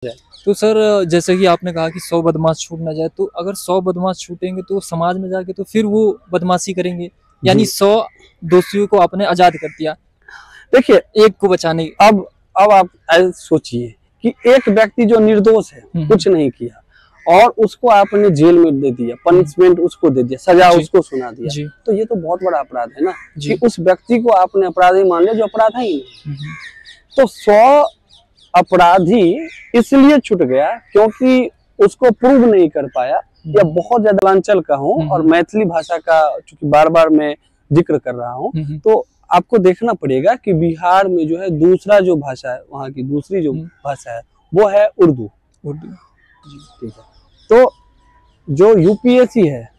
तो सर जैसे कि आपने कहा कि 100 बदमाश छूट ना जाए, तो अगर 100 बदमाश छूटेंगे तो समाज में जाके तो फिर वो बदमाशी करेंगे, यानी 100 दोषियों को आपने आजाद कर दिया, देखिए एक को बचाने। अब आप ऐसे सोचिए कि एक व्यक्ति जो निर्दोष है, कुछ नहीं किया और उसको आपने जेल में दे दिया, पनिशमेंट उसको दे दिया, सजा उसको सुना दिया, तो ये तो बहुत बड़ा अपराध है ना कि उस व्यक्ति को आपने अपराधी मान लिया जो अपराध है ही नहीं। तो 100 अपराधी इसलिए छूट गया क्योंकि उसको प्रूव नहीं कर पाया, या बहुत ज्यादा अंचल का हूँ और मैथिली भाषा का चूंकि बार बार मैं जिक्र कर रहा हूँ, तो आपको देखना पड़ेगा कि बिहार में जो है दूसरा जो भाषा है, वहाँ की दूसरी जो भाषा है वो है उर्दू। ठीक है, तो जो यूपीएससी है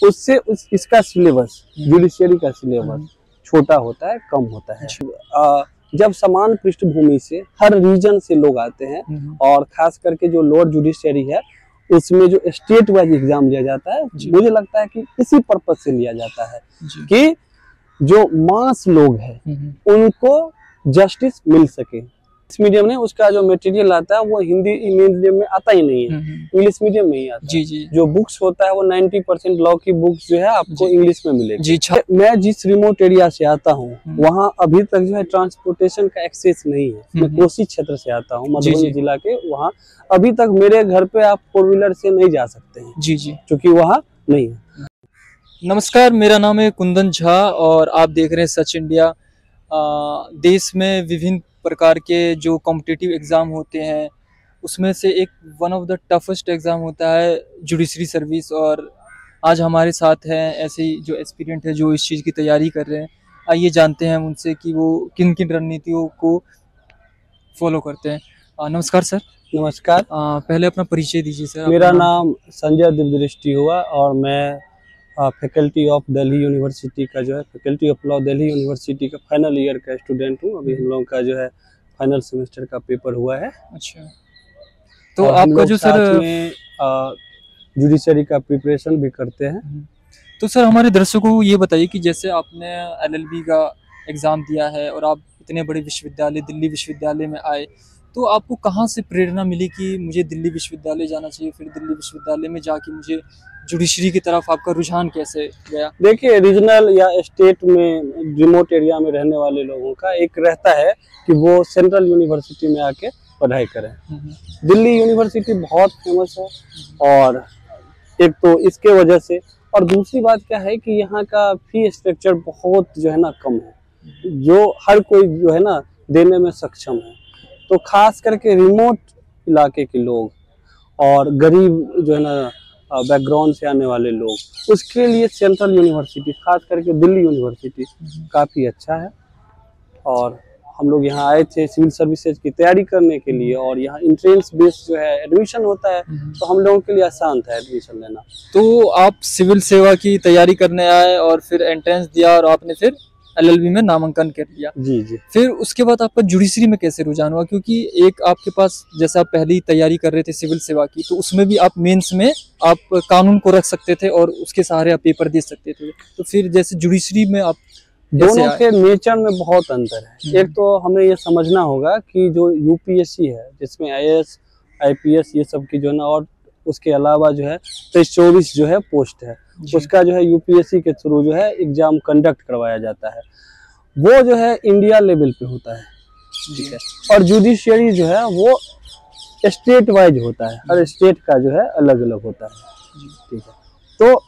उससे इसका सिलेबस, जुडिशियरी का सिलेबस छोटा होता है, कम होता है। जब समान पृष्ठभूमि से हर रीजन से लोग आते हैं और खास करके जो लोअर जुडिशियरी है उसमें जो स्टेट वाइज एग्जाम लिया जाता है, मुझे लगता है कि इसी पर्पज से लिया जाता है कि जो मास लोग हैं उनको जस्टिस मिल सके। इस मीडियम ने उसका जो मटेरियल आता है वो हिंदी मीडियम में आता ही नहीं है, इंग्लिश मीडियम में ही आता है। जो बुक्स होता है वो 90% लॉ की बुक्स जो है आपको इंग्लिश में मिलेगी। मैं जिस रिमोट एरिया से आता हूँ वहाँ अभी तक जो है ट्रांसपोर्टेशन का एक्सेस नहीं है। मैं कोसी क्षेत्र से आता हूँ, मधुबनी जिला के, वहाँ अभी तक मेरे घर पे आप 4 व्हीलर से नहीं जा सकते हैं क्योंकि वहाँ नहीं है। नमस्कार, मेरा नाम है कुंदन झा और आप देख रहे हैं सच इंडिया। देश में विभिन्न प्रकार के जो कॉम्पिटिटिव एग्ज़ाम होते हैं उसमें से एक one of the toughest exam होता है जुडिशरी सर्विस, और आज हमारे साथ हैं ऐसे ही जो एस्पिरेंट है जो इस चीज़ की तैयारी कर रहे हैं। आइए जानते हैं उनसे कि वो किन किन रणनीतियों को फॉलो करते हैं। नमस्कार सर। नमस्कार। पहले अपना परिचय दीजिए सर। मेरा नाम संजय दिव्यदृष्टि हुआ और मैं फैकल्टी ऑफ दिल्ली यूनिवर्सिटी का जो है faculty of law Delhi university का फाइनल ईयर का स्टूडेंट हूँ। अभी हम लोगों का जो है फाइनल सेमेस्टर का पेपर हुआ है। अच्छा, तो आपका जो सर में जुडिशरी का प्रिपरेशन भी करते हैं। तो सर हमारे दर्शकों को ये बताइए कि जैसे आपने LLB का एग्ज़ाम दिया है और आप इतने बड़े विश्वविद्यालय दिल्ली विश्वविद्यालय में आए, तो आपको कहाँ से प्रेरणा मिली कि मुझे दिल्ली विश्वविद्यालय जाना चाहिए, फिर दिल्ली विश्वविद्यालय में जाके मुझे जुडिशरी की तरफ आपका रुझान कैसे गया? देखिए, रीजनल या स्टेट में रिमोट एरिया में रहने वाले लोगों का एक रहता है कि वो सेंट्रल यूनिवर्सिटी में आके पढ़ाई करें। दिल्ली यूनिवर्सिटी बहुत फेमस है और एक तो इसके वजह से, और दूसरी बात क्या है कि यहाँ का फी स्ट्रक्चर बहुत जो है ना कम है, जो हर कोई जो है ना देने में सक्षम है। तो खास करके रिमोट इलाके के लोग और गरीब जो है ना बैकग्राउंड से आने वाले लोग, उसके लिए सेंट्रल यूनिवर्सिटी खास करके दिल्ली यूनिवर्सिटी काफ़ी अच्छा है। और हम लोग यहाँ आए थे सिविल सर्विसेज की तैयारी करने के लिए और यहाँ इंट्रेंस बेस्ड जो है एडमिशन होता है, तो हम लोगों के लिए आसान था एडमिशन लेना। तो आप सिविल सेवा की तैयारी करने आए और फिर एंट्रेंस दिया और आपने फिर LLB में नामांकन कर लिया। जी। फिर उसके बाद आपका जुडिशरी में कैसे रुझान हुआ? क्योंकि एक आपके पास, जैसे आप पहले ही तैयारी कर रहे थे सिविल सेवा की, तो उसमें भी आप मेंस में आप कानून को रख सकते थे और उसके सहारे आप पेपर दे सकते थे। तो फिर जैसे जुडिशरी में आप दोनों के नेचर में बहुत अंतर है। एक तो हमें ये समझना होगा कि जो यूपीएससी है जिसमें IAS IPS ये सब की जो है ना, और उसके अलावा जो है 23-24 जो है पोस्ट है, उसका जो है यूपीएससी के थ्रू जो है एग्जाम कंडक्ट करवाया जाता है। वो जो है इंडिया लेवल पे होता है, ठीक है। और जुडिशियरी जो है वो स्टेट वाइज होता है, हर स्टेट का जो है अलग अलग होता है, ठीक है। तो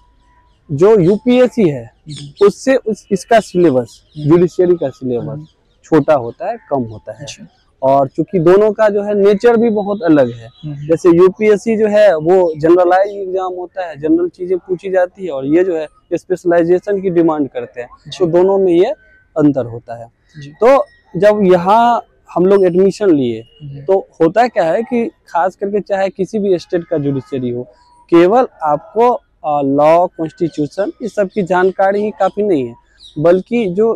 जो यूपीएससी है उससे इसका सिलेबस, जुडिशियरी का सिलेबस छोटा होता है, कम होता है। और चूंकि दोनों का जो है नेचर भी बहुत अलग है, जैसे यूपीएससी जो है वो जनरलाइज एग्जाम होता है, जनरल चीजें पूछी जाती है, और ये जो है स्पेशलाइजेशन की डिमांड करते हैं, तो दोनों में ये अंतर होता है। तो जब यहाँ हम लोग एडमिशन लिए तो होता क्या है कि खास करके चाहे किसी भी स्टेट का जुडिशरी हो, केवल आपको लॉ, कॉन्स्टिट्यूशन इस सब की जानकारी ही काफी नहीं है, बल्कि जो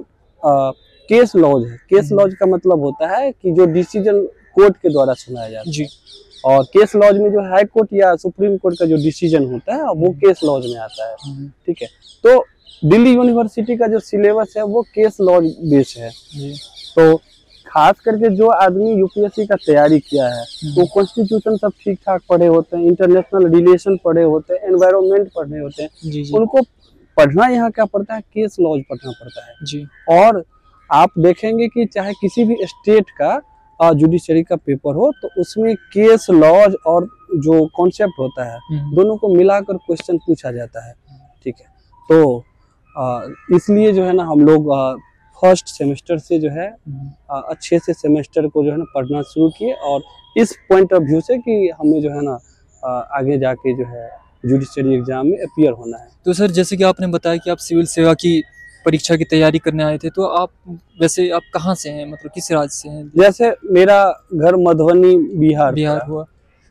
केस लॉज है, केस लॉज का मतलब होता है कि जो डिसीजन कोर्ट के द्वारा सुनाया जाता है, और केस लॉज में जो हाई कोर्ट या सुप्रीम कोर्ट का जो डिसीजन होता है वो केस लॉज में आता है, ठीक है। तो दिल्ली यूनिवर्सिटी का जो सिलेबस है वो केस लॉज बेस्ड है। तो खास करके जो आदमी यूपीएससी का तैयारी किया है वो कॉन्स्टिट्यूशन सब ठीक ठाक पढ़े होते हैं, इंटरनेशनल रिलेशन पढ़े होते हैं, एनवायरनमेंट पढ़े होते हैं, उनको पढ़ना यहाँ क्या पड़ता है, केस लॉज पढ़ना पड़ता है जी। और आप देखेंगे कि चाहे किसी भी स्टेट का जुडिशरी का पेपर हो तो उसमें केस लॉज और जो कॉन्सेप्ट होता है दोनों को मिलाकर क्वेश्चन पूछा जाता है, ठीक है। तो इसलिए जो है ना हम लोग फर्स्ट सेमेस्टर से जो है अच्छे से सेमेस्टर को जो है ना पढ़ना शुरू किए, और इस पॉइंट ऑफ व्यू से कि हमें जो है ना आगे जाके जो है जुडिशरी एग्जाम में अपीयर होना है। तो सर जैसे कि आपने बताया कि आप सिविल सेवा की परीक्षा की तैयारी करने आए थे, तो आप वैसे आप कहाँ से हैं, मतलब किस राज्य से हैं? जैसे मेरा घर मधुबनी बिहार हुआ।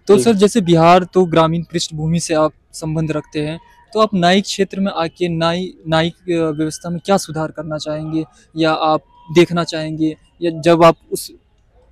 तो सर जैसे बिहार तो ग्रामीण पृष्ठभूमि से आप संबंध रखते हैं, तो आप न्यायिक क्षेत्र में आके न्यायिक व्यवस्था में क्या सुधार करना चाहेंगे या आप देखना चाहेंगे, या जब आप उस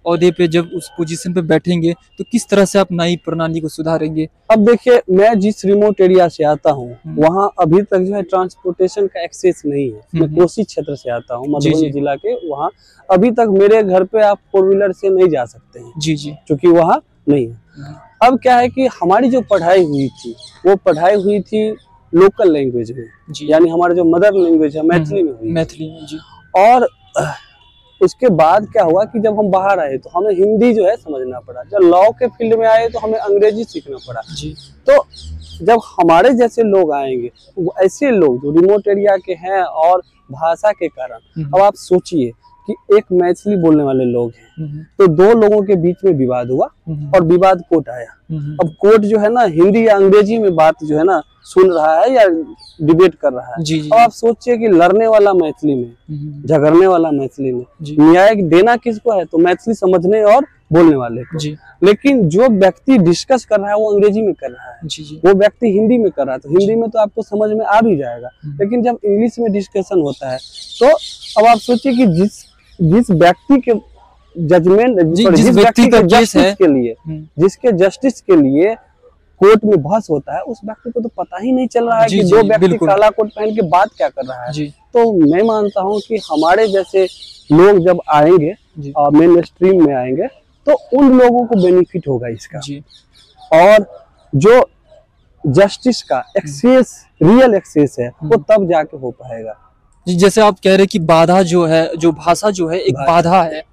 ओहदे पे जब उस पोजीशन पे बैठेंगे तो किस तरह से आप न्यायिक प्रणाली को सुधारेंगे? अब देखिए, मैं जिस रिमोट एरिया से आता हूँ वहाँ अभी तक जो है ट्रांसपोर्टेशन का एक्सेस नहीं है। मैं कोसी क्षेत्र से आता हूँ, मधुबनी जिला के, वहाँ अभी तक मेरे घर पे आप 4 व्हीलर से नहीं जा सकते हैं जी जी, क्योंकि वहाँ नहीं है। अब क्या है कि हमारी जो पढ़ाई हुई थी वो पढ़ाई हुई थी लोकल लैंग्वेज में, यानी हमारा जो मदर लैंग्वेज है मैथिली में हुई, मैथिली में जी। और उसके बाद क्या हुआ कि जब हम बाहर आए तो हमें हिंदी जो है समझना पड़ा, जब लॉ के फील्ड में आए तो हमें अंग्रेजी सीखना पड़ा जी। तो जब हमारे जैसे लोग आएंगे, ऐसे लोग जो रिमोट एरिया के हैं और भाषा के कारण, अब आप सोचिए कि एक मैथिली बोलने वाले लोग हैं तो 2 लोगों के बीच में विवाद हुआ और विवाद कोर्ट आया। अब कोर्ट जो है ना हिंदी या अंग्रेजी में बात जो है ना सुन रहा है या डिबेट कर रहा है जी। अब आप सोचिए कि लड़ने वाला मैथिली में, झगड़ने वाला मैथिली में, न्याय देना किसको है, तो मैथिली समझने और बोलने वाले को जी। लेकिन जो व्यक्ति डिस्कस कर रहा है वो अंग्रेजी में कर रहा है जी। वो व्यक्ति हिंदी में कर रहा है, तो हिंदी में तो आपको समझ में आ भी जाएगा, लेकिन जब इंग्लिश में डिस्कशन होता है तो अब आप सोचिए कि जिस व्यक्ति के जजमेंट, जिस व्यक्ति का जस्टिस के लिए, जिसके जस्टिस के लिए कोर्ट में बहस होता है, उस व्यक्ति को तो पता ही नहीं चल रहा है कि दो व्यक्ति काला कोट पहन के बात क्या कर रहा है। तो मैं मानता हूं कि हमारे जैसे लोग जब आएंगे मेन स्ट्रीम में आएंगे तो उन लोगों को बेनिफिट होगा इसका जी। और जो जस्टिस का एक्सेस, रियल एक्सेस है, वो तब जाके हो पाएगा जी। जैसे आप कह रहे हैं कि बाधा जो है, जो भाषा जो है एक बाधा है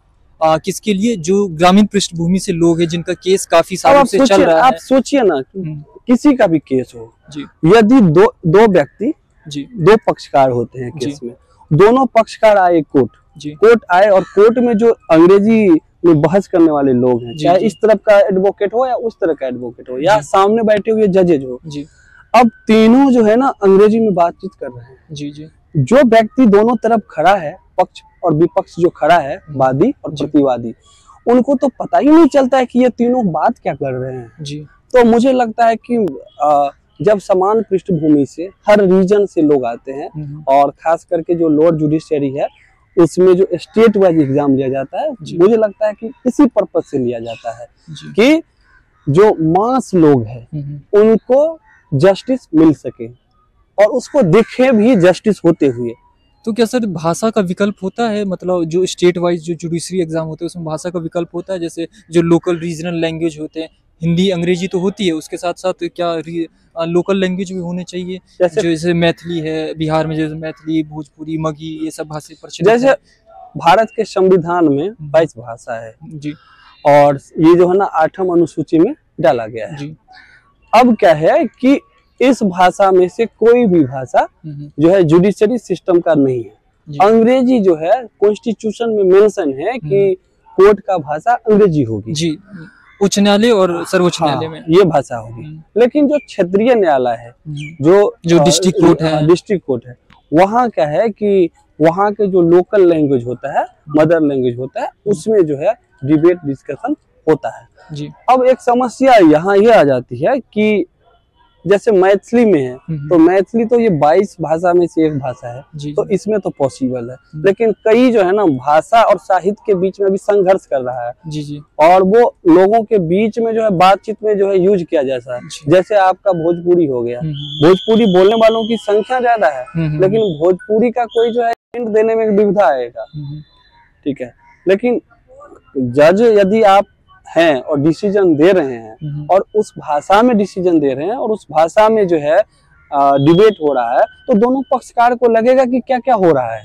किसके लिए, जो ग्रामीण पृष्ठभूमि से लोग हैं जिनका केस काफी सालों से चल रहा है। आप सोचिए ना, किसी का भी केस हो जी, यदि दो व्यक्ति जी, 2 पक्षकार होते हैं केस में, दोनों पक्षकार आए कोर्ट आए, और कोर्ट में जो अंग्रेजी में बहस करने वाले लोग हैं, चाहे इस तरफ का एडवोकेट हो या उस तरह का एडवोकेट हो या सामने बैठे हुए जजेज हो जी, अब तीनों जो है ना अंग्रेजी में बातचीत कर रहे हैं जी जी। जो व्यक्ति दोनों तरफ खड़ा है, पक्ष और विपक्ष जो खड़ा है, वादी और प्रतिवादी, उनको तो पता ही नहीं चलता है कि ये तीनों बात क्या कर रहे हैं जी। तो मुझे लगता है कि जब समान पृष्ठभूमि से हर रीजन से लोग आते हैं, और खास करके जो लोअर जुडिशरी है उसमें जो स्टेट वाइज एग्जाम लिया जाता है, मुझे लगता है कि इसी पर्पज से लिया जाता है कि जो मास लोग हैं उनको जस्टिस मिल सके और उसको दिखे भी जस्टिस होते हुए। तो क्या सर भाषा का विकल्प होता है, मतलब जो स्टेट वाइज जो जुडिशरी एग्जाम होते हैं उसमें भाषा का विकल्प होता है? जैसे जो लोकल रीजनल लैंग्वेज होते हैं, हिंदी अंग्रेजी तो होती है, उसके साथ साथ क्या लोकल लैंग्वेज भी होने चाहिए? जैसे मैथिली है बिहार में, जैसे मैथिली, भोजपुरी, मगही, ये सब भाषा प्रचलित है। जैसे भारत के संविधान में 22 भाषा है जी, और ये जो है ना 8वें अनुसूची में डाला गया है जी। अब क्या है कि इस भाषा में से कोई भी भाषा जो है जुडिशरी सिस्टम का नहीं है। अंग्रेजी जो है कॉन्स्टिट्यूशन में मेंशन है कि कोर्ट का भाषा अंग्रेजी होगी जी, उच्च न्यायालय और सर्वोच्च न्यायालय में ये भाषा होगी। लेकिन जो क्षेत्रीय न्यायालय है, जो डिस्ट्रिक्ट कोर्ट है, वहाँ क्या है कि वहाँ के जो लोकल लैंग्वेज होता है, मदर लैंग्वेज होता है, उसमें जो है डिबेट डिस्कशन होता है जी। अब एक समस्या यहाँ ये आ जाती है कि जैसे मैथिली में है, तो मैथिली तो ये 22 भाषा में से एक भाषा है जी, तो इसमें तो पॉसिबल है। लेकिन कई जो है ना भाषा और साहित्य के बीच में भी संघर्ष कर रहा है जी जी, और वो लोगों के बीच में जो है बातचीत में जो है यूज किया जैसा है। जैसे आपका भोजपुरी हो गया, भोजपुरी बोलने वालों की संख्या ज्यादा है, लेकिन भोजपुरी का कोई जो है हिंट देने में दुविधा आएगा, ठीक है। लेकिन जज यदि आप हैं और डिसीजन दे रहे हैं और उस भाषा में डिसीजन दे रहे हैं और उस भाषा में जो है डिबेट हो रहा है, तो दोनों पक्षकार को लगेगा कि क्या क्या हो रहा है।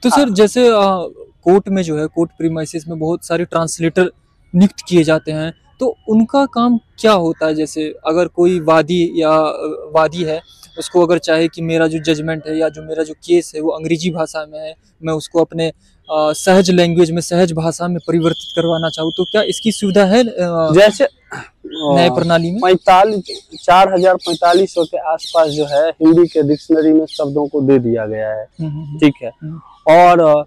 तो सर जैसे कोर्ट में जो है, कोर्ट प्रीमाइसेस में बहुत सारे ट्रांसलेटर नियुक्त किए जाते हैं, तो उनका काम क्या होता है? जैसे अगर कोई वादी है, उसको अगर चाहे कि मेरा जो जजमेंट है या जो मेरा जो केस है वो अंग्रेजी भाषा में है, मैं उसको अपने सहज लैंग्वेज में, सहज भाषा में परिवर्तित करवाना चाहूँ, तो क्या इसकी सुविधा है जैसे न्याय प्रणाली में? 4500 के आसपास जो है हिंदी के डिक्शनरी में शब्दों को दे दिया गया है, ठीक है। और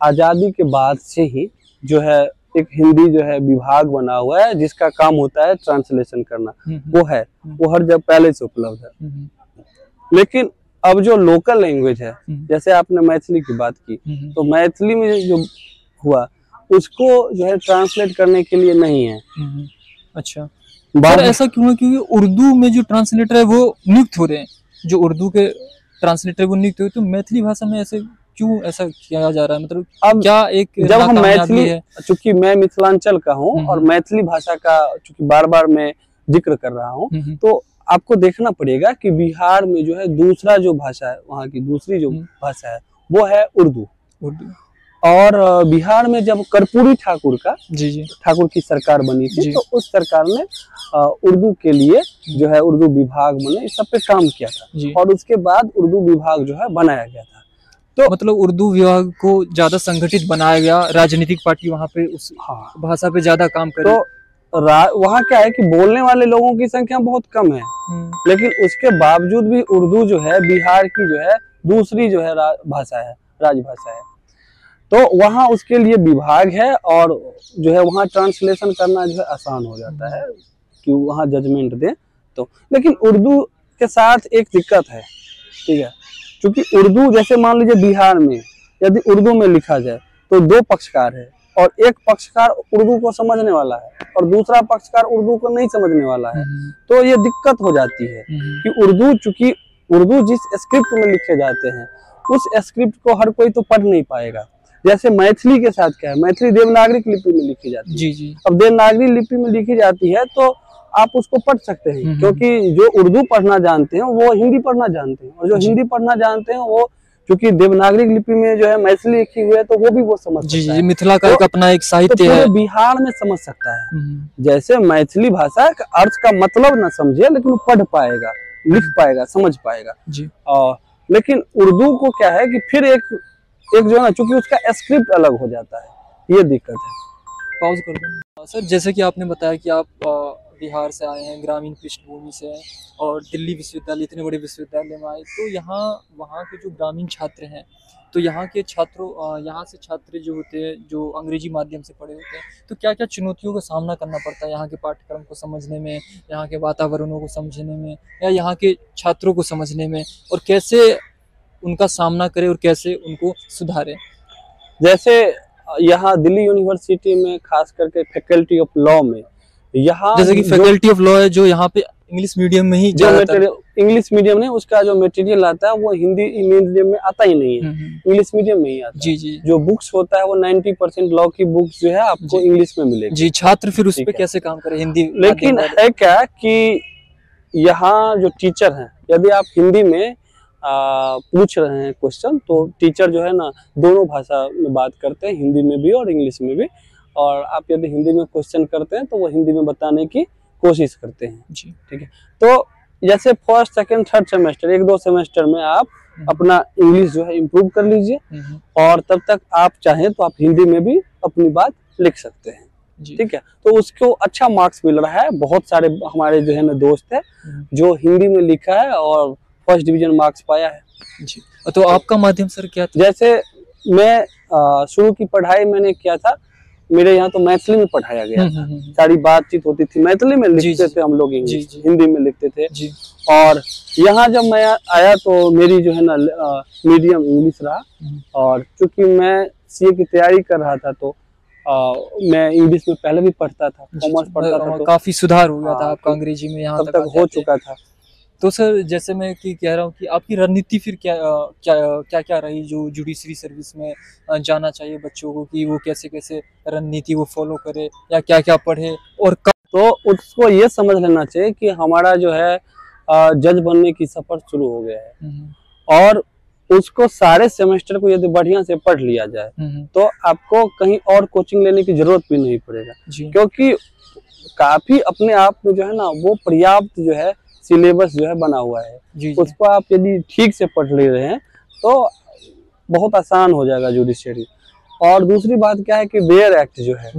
आजादी के बाद से ही जो है एक हिंदी जो है विभाग बना हुआ है जिसका काम होता है ट्रांसलेशन करना, वो है, वो हर जगह पहले से उपलब्ध है। लेकिन अब जो लोकल लैंग्वेज है, जैसे आपने मैथिली की बात की, तो मैथिली में जो हुआ उसको जो है ट्रांसलेट करने के लिए नहीं है। अच्छा, सर ऐसा क्यों है? क्योंकि उर्दू में जो ट्रांसलेटर है वो नियुक्त हो रहे हैं, जो उर्दू के ट्रांसलेटर वो नियुक्त हो रहे हैं, तो मैथिली भाषा में ऐसे क्यों ऐसा किया जा रहा है? मतलब अब क्या एक जब हम मैथिली, चूंकि मैं मिथिलांचल का हूँ और मैथिली भाषा का चूंकि बार बार मैं जिक्र कर रहा हूँ, तो आपको देखना पड़ेगा कि बिहार में जो है दूसरा जो भाषा है, वहाँ की दूसरी जो भाषा है वो है उर्दू। और बिहार में जब कर्पूरी ठाकुर का ठाकुर की सरकार बनी थी, तो उस सरकार ने उर्दू के लिए जो है उर्दू विभाग बने, इस सब पे काम किया था और उसके बाद उर्दू विभाग जो है बनाया गया था। तो मतलब उर्दू विभाग को ज्यादा संगठित बनाया गया, राजनीतिक पार्टी वहाँ पे उस भाषा पे ज्यादा काम करे। तो वहाँ क्या है कि बोलने वाले लोगों की संख्या बहुत कम है, लेकिन उसके बावजूद भी उर्दू जो है बिहार की जो है दूसरी जो है भाषा है, राजभाषा है। तो वहाँ उसके लिए विभाग है और जो है वहाँ ट्रांसलेशन करना जो है आसान हो जाता है कि वहाँ जजमेंट दे। तो लेकिन उर्दू के साथ एक दिक्कत है, ठीक है, क्योंकि उर्दू जैसे मान लीजिए बिहार में यदि उर्दू में लिखा जाए तो दो पक्षकार है और एक पक्षकार उर्दू को समझने वाला है और दूसरा पक्षकार उर्दू को नहीं समझने वाला है, तो ये दिक्कत हो जाती है कि उर्दू, चूंकि उर्दू जिस स्क्रिप्ट में लिखे जाते हैं उस स्क्रिप्ट को हर कोई तो पढ़ नहीं पाएगा। जैसे मैथिली के साथ क्या है, मैथिली देवनागरी लिपि में लिखी जाती है। अब देवनागरी लिपि में लिखी जाती है तो आप उसको पढ़ सकते हैं, क्योंकि जो उर्दू पढ़ना जानते हैं वो हिंदी पढ़ना जानते हैं, और जो हिंदी पढ़ना जानते हैं वो क्योंकि देवनागरी लिपि में जो है मैथिली लिखी हुई है तो वो भी वो समझ सकता है। मिथिला का एक अपना एक साहित्य है, बिहार में समझ सकता है। जैसे मैथिली भाषा का अर्थ का मतलब ना समझे लेकिन पढ़ पाएगा, लिख पाएगा, समझ पाएगा। लेकिन उर्दू को क्या है कि फिर एक जो है ना, चूंकि उसका स्क्रिप्ट अलग हो जाता है, ये दिक्कत है। पॉज कर दो सर। जैसे कि आपने बताया कि आप बिहार से आए हैं, ग्रामीण पृष्ठभूमि से हैं और दिल्ली विश्वविद्यालय, इतने बड़े विश्वविद्यालय में आए, तो यहाँ वहाँ के जो ग्रामीण छात्र हैं, तो यहाँ के छात्रों, यहाँ से छात्र जो होते हैं जो अंग्रेजी माध्यम से पढ़े होते हैं, तो क्या क्या चुनौतियों का सामना करना पड़ता है यहाँ के पाठ्यक्रम को समझने में, यहाँ के वातावरणों को समझने में, या यहाँ के छात्रों को समझने में, और कैसे उनका सामना करें और कैसे उनको सुधारें? जैसे यहाँ दिल्ली यूनिवर्सिटी में खास करके फैकल्टी ऑफ लॉ में, यहाँ जैसे कि फैकल्टी ऑफ लॉ है जो यहाँ पे इंग्लिश मीडियम में ही इंग्लिश मीडियम नहीं, उसका जो मटेरियल आता है वो हिंदी मीडियम में आता ही नहीं है, इंग्लिश मीडियम में ही आता है। जो बुक्स होता है वो 90% लॉ की बुक्स जो है आपको इंग्लिश में मिलेगी। छात्र फिर उस पे कैसे काम करें हिंदी? लेकिन है क्या कि यहाँ जो टीचर हैं, यदि आप हिंदी में पूछ रहे हैं क्वेश्चन, तो टीचर जो है ना दोनों भाषा में बात करते हैं, हिंदी में भी और इंग्लिश में भी। और आप यदि हिंदी में क्वेश्चन करते हैं तो वो हिंदी में बताने की कोशिश करते हैं, ठीक है। तो जैसे first, second, third semester, 1-2 semester में आप अपना इंग्लिश जो है इम्प्रूव कर लीजिए, और तब तक आप चाहें तो आप हिंदी में भी अपनी बात लिख सकते हैं, ठीक है। तो उसको अच्छा मार्क्स मिल रहा है। बहुत सारे हमारे जो है ना दोस्त है जो हिंदी में लिखा है और फर्स्ट डिवीजन मार्क्स पाया है जी। तो आपका माध्यम सर क्या था? जैसे मैं शुरू की पढ़ाई मैंने किया था, मेरे यहाँ तो मैथिली में पढ़ाया गया था, सारी बातचीत होती थी मैथिली में, लिखते थे हम लोग, इंग्लिश हिंदी में लिखते थे। और यहाँ जब मैं आया तो मेरी जो है ना मीडियम इंग्लिश रहा, और चूंकि मैं सीए की तैयारी कर रहा था तो मैं इंग्लिश में पहले भी पढ़ता था, कॉमर्स पढ़ता था, तो काफी सुधार हो गया था आपका अंग्रेजी में, यहाँ तक हो चुका था। तो सर जैसे मैं कि कह रहा हूँ कि आपकी रणनीति फिर क्या रही जो जुडिशरी सर्विस में जाना चाहिए बच्चों को, कि वो कैसे कैसे रणनीति वो फॉलो करे या क्या क्या पढ़े और कब? तो उसको ये समझ लेना चाहिए कि हमारा जो है जज बनने की सफर शुरू हो गया है, और उसको सारे सेमेस्टर को यदि बढ़िया से पढ़ लिया जाए तो आपको कहीं और कोचिंग लेने की जरूरत भी नहीं पड़ेगा, क्योंकि काफी अपने आप में जो है ना वो पर्याप्त जो है सिलेबस जो है बना हुआ है। उसको आप यदि ठीक से पढ़ ले रहे हैं तो बहुत आसान हो जाएगा जुडिशरी। और दूसरी बात क्या है कि बेयर एक्ट जो है,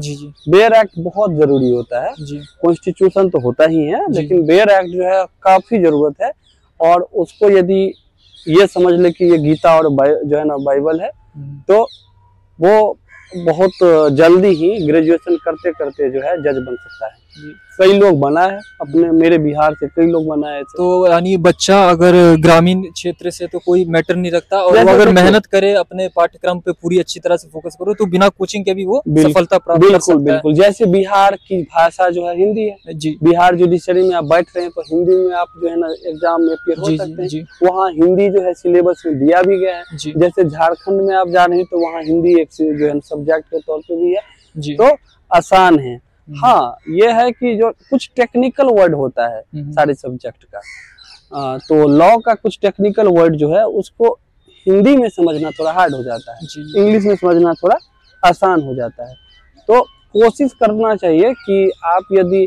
बेयर एक्ट बहुत जरूरी होता है। कॉन्स्टिट्यूशन तो होता ही है, लेकिन बेयर एक्ट जो है काफी जरूरत है। और उसको यदि ये समझ ले कि ये गीता और जो है ना बाइबल है, तो वो बहुत जल्दी ही ग्रेजुएशन करते करते जो है जज बन सकता है। कई लोग बना है, अपने मेरे बिहार से कई लोग बना है। तो यानी बच्चा अगर ग्रामीण क्षेत्र से तो कोई मैटर नहीं रखता, और वो अगर मेहनत करे अपने पाठ्यक्रम पे पूरी अच्छी तरह से फोकस करो तो बिना कोचिंग के भी वो सफलता प्राप्त कर सकता है। बिल्कुल, जैसे बिहार की भाषा जो है हिंदी है जी। बिहार जुडिशरी में आप बैठ रहे हैं तो हिंदी में आप जो है ना एग्जाम में अपियर हो सकते हैं। वहाँ हिंदी जो है सिलेबस में दिया भी गया है। जैसे झारखंड में आप जा रहे हैं तो वहाँ हिंदी एक जो है सब्जेक्ट के तौर पे भी है, तो आसान है। हाँ, ये है कि जो कुछ टेक्निकल वर्ड होता है सारे सब्जेक्ट का, तो लॉ का कुछ टेक्निकल वर्ड जो है उसको हिंदी में समझना थोड़ा हार्ड हो जाता है, इंग्लिश में समझना थोड़ा आसान हो जाता है। तो कोशिश करना चाहिए कि आप यदि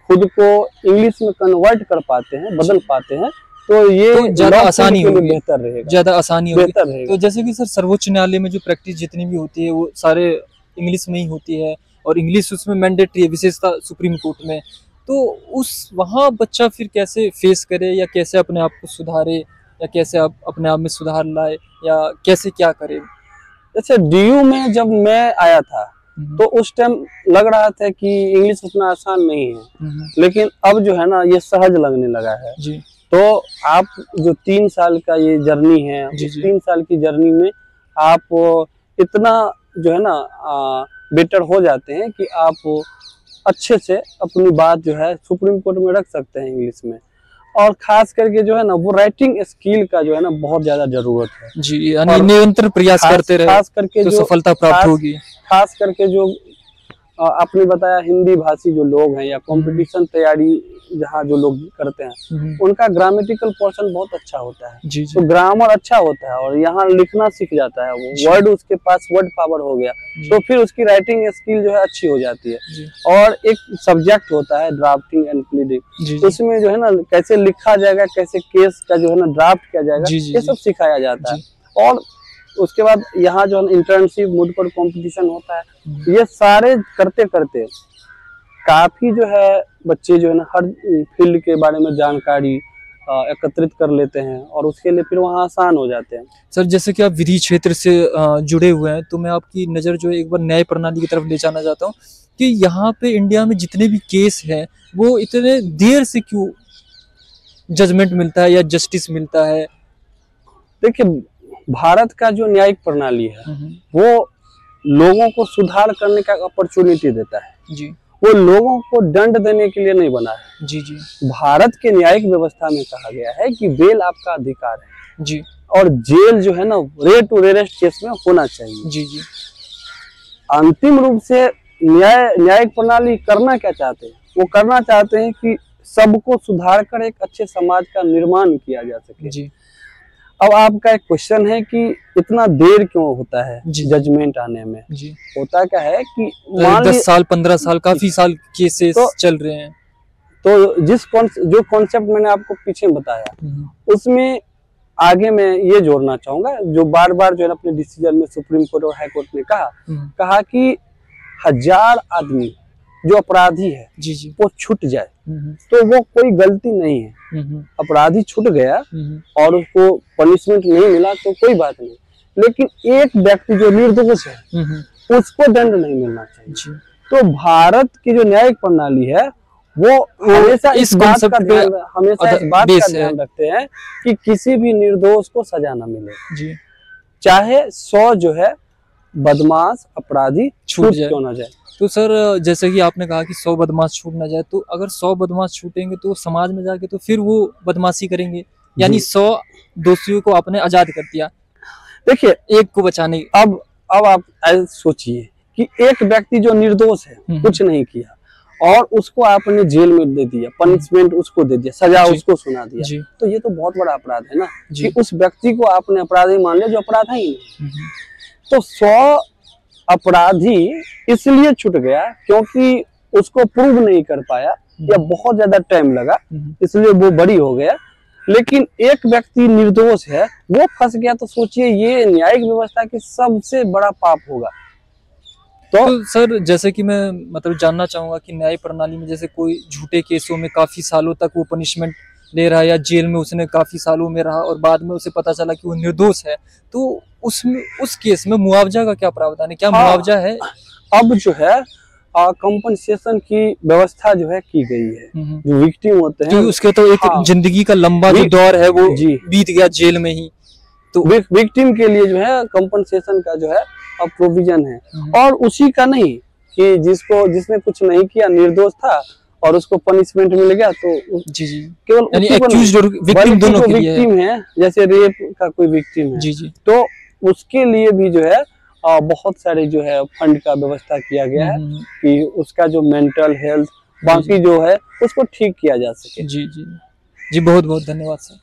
खुद को इंग्लिश में कन्वर्ट कर पाते हैं, बदल पाते हैं, तो ये तो ज्यादा आसानी होगी, बेहतर रहेगा, ज्यादा आसानी होगी। तो जैसे कि सर सर्वोच्च न्यायालय में जो प्रैक्टिस जितनी भी होती है वो सारे इंग्लिश में ही होती है, और इंग्लिश उसमें मैंडेटरी है, विशेषता सुप्रीम कोर्ट में। तो उस वहाँ बच्चा फिर कैसे फेस करे, या कैसे अपने आप को सुधारे, या कैसे आप अपने आप में सुधार लाए, या कैसे क्या करे? जैसे डीयू में जब मैं आया था तो उस टाइम लग रहा था कि इंग्लिश उतना आसान नहीं है, लेकिन अब जो है ना ये सहज लगने लगा है जी। तो आप जो 3 साल का ये जर्नी है, 3 साल की जर्नी में आप इतना जो है ना बेटर हो जाते हैं कि आप अच्छे से अपनी बात जो है सुप्रीम कोर्ट में रख सकते हैं इंग्लिश में। और खास करके जो है ना वो राइटिंग स्किल का जो है ना बहुत ज्यादा जरूरत है जी, यानी निरंतर प्रयास करते रहे, खास करके तो सफलता प्राप्त होगी। खास करके जो आपने बताया हिंदी भाषी जो लोग हैं या कंपटीशन तैयारी जहाँ जो लोग करते हैं, उनका ग्रामेटिकल पोर्शन बहुत अच्छा होता है जी। तो ग्रामर अच्छा होता है और यहाँ लिखना सीख जाता है वो, वर्ड उसके पास वर्ड पावर हो गया, तो फिर उसकी राइटिंग स्किल जो है अच्छी हो जाती है। और एक सब्जेक्ट होता है ड्राफ्टिंग एंड प्लीडिंग, उसमें जो है ना कैसे लिखा जाएगा, कैसे केस का जो है ना ड्राफ्ट किया जाएगा, ये सब सिखाया जाता है। और उसके बाद यहाँ जो है इंटर्नशिप मूड पर कॉम्पिटिशन होता है, ये सारे करते करते काफी जो है बच्चे जो है ना हर फील्ड के बारे में जानकारी एकत्रित कर लेते हैं और उसके लिए फिर वहाँ आसान हो जाते हैं। सर जैसे कि आप विधि क्षेत्र से जुड़े हुए हैं, तो मैं आपकी नज़र जो है एक बार न्याय प्रणाली की तरफ ले जाना चाहता हूँ कि यहाँ पे इंडिया में जितने भी केस हैं वो इतने देर से क्यों जजमेंट मिलता है या जस्टिस मिलता है? देखिए, भारत का जो न्यायिक प्रणाली है वो लोगों को सुधार करने का अपॉर्चुनिटी देता है जी। वो लोगों को दंड देने के लिए नहीं बना है जी जी। भारत के न्यायिक व्यवस्था में कहा गया है कि बेल आपका अधिकार है जी, और जेल जो है ना रेयर टू रेयरेस्ट केस में होना चाहिए जी जी। अंतिम रूप से न्यायिक प्रणाली करना क्या चाहते हैं? वो करना चाहते हैं कि सबको सुधार कर एक अच्छे समाज का निर्माण किया जा सके जी। अब आपका एक क्वेश्चन है कि इतना देर क्यों होता है जजमेंट आने में जी? होता क्या है कि 10 साल 15 साल काफी साल केसेस चल रहे हैं, तो जो कॉन्सेप्ट मैंने आपको पीछे बताया उसमें आगे मैं ये जोड़ना चाहूंगा, जो बार बार जो है अपने डिसीजन में सुप्रीम कोर्ट और हाई कोर्ट ने कहा कि 1000 आदमी जो अपराधी है जी जी वो छूट जाए तो वो कोई गलती नहीं है। अपराधी छूट गया और उसको पनिशमेंट नहीं मिला तो कोई बात नहीं, लेकिन एक व्यक्ति जो निर्दोष है उसको दंड नहीं मिलना चाहिए। तो भारत की जो न्यायिक प्रणाली है वो हमेशा इस बात का ध्यान रखते हैं कि किसी भी निर्दोष को सजा न मिले जी, चाहे 100 जो है बदमाश अपराधी छूट क्यों ना जाए। तो सर जैसे कि आपने कहा कि 100 बदमाश छूट ना जाए, तो अगर 100 बदमाश छूटेंगे तो समाज में जाके तो फिर वो बदमाशी करेंगे, यानी 100 दोषियों को आपने आजाद कर दिया, देखिए एक को बचाने। अब आप ऐसे सोचिए कि एक व्यक्ति जो निर्दोष है, कुछ नहीं किया, और उसको आपने जेल में दे दिया, पनिशमेंट उसको दे दिया, सजा उसको सुना दिया, तो ये तो बहुत बड़ा अपराध है ना कि उस व्यक्ति को आपने अपराधी मान लिया जो अपराध ही नहीं। तो 100 अपराधी इसलिए छूट गया क्योंकि उसको प्रूव नहीं कर पाया या बहुत ज्यादा टाइम लगा, इसलिए वो बरी हो गया। लेकिन एक व्यक्ति निर्दोष है, वो फंस गया, तो सोचिए ये न्यायिक व्यवस्था की सबसे बड़ा पाप होगा। तो सर जैसे कि मैं मतलब जानना चाहूंगा कि न्याय प्रणाली में जैसे कोई झूठे केसों में काफी सालों तक वो पनिशमेंट ले रहा है या जेल में उसने काफी सालों में रहा और बाद में उसे पता चला कि वो निर्दोष है, तो उसमें उस केस में मुआवजा का क्या प्रावधान है, क्या मुआवजा है? अब जो है कंपनसेशन की व्यवस्था जो है की गई है। जो विक्टिम होते हैं उसके तो एक जिंदगी का लंबा जो दौर है वो बीत गया जेल में ही, तो विक्टिम के लिए जो है कंपनसेशन का जो है अब प्रोविजन है। और उसी का नहीं कि जिसने कुछ नहीं किया, निर्दोष था और उसको पनिशमेंट मिल गया, तो केवल विक्टिम है, जैसे रेप का कोई विक्टिम है, तो उसके लिए भी जो है बहुत सारे जो है फंड का व्यवस्था किया गया है कि उसका जो मेंटल हेल्थ बाकी जो है उसको ठीक किया जा सके। जी बहुत बहुत धन्यवाद सर।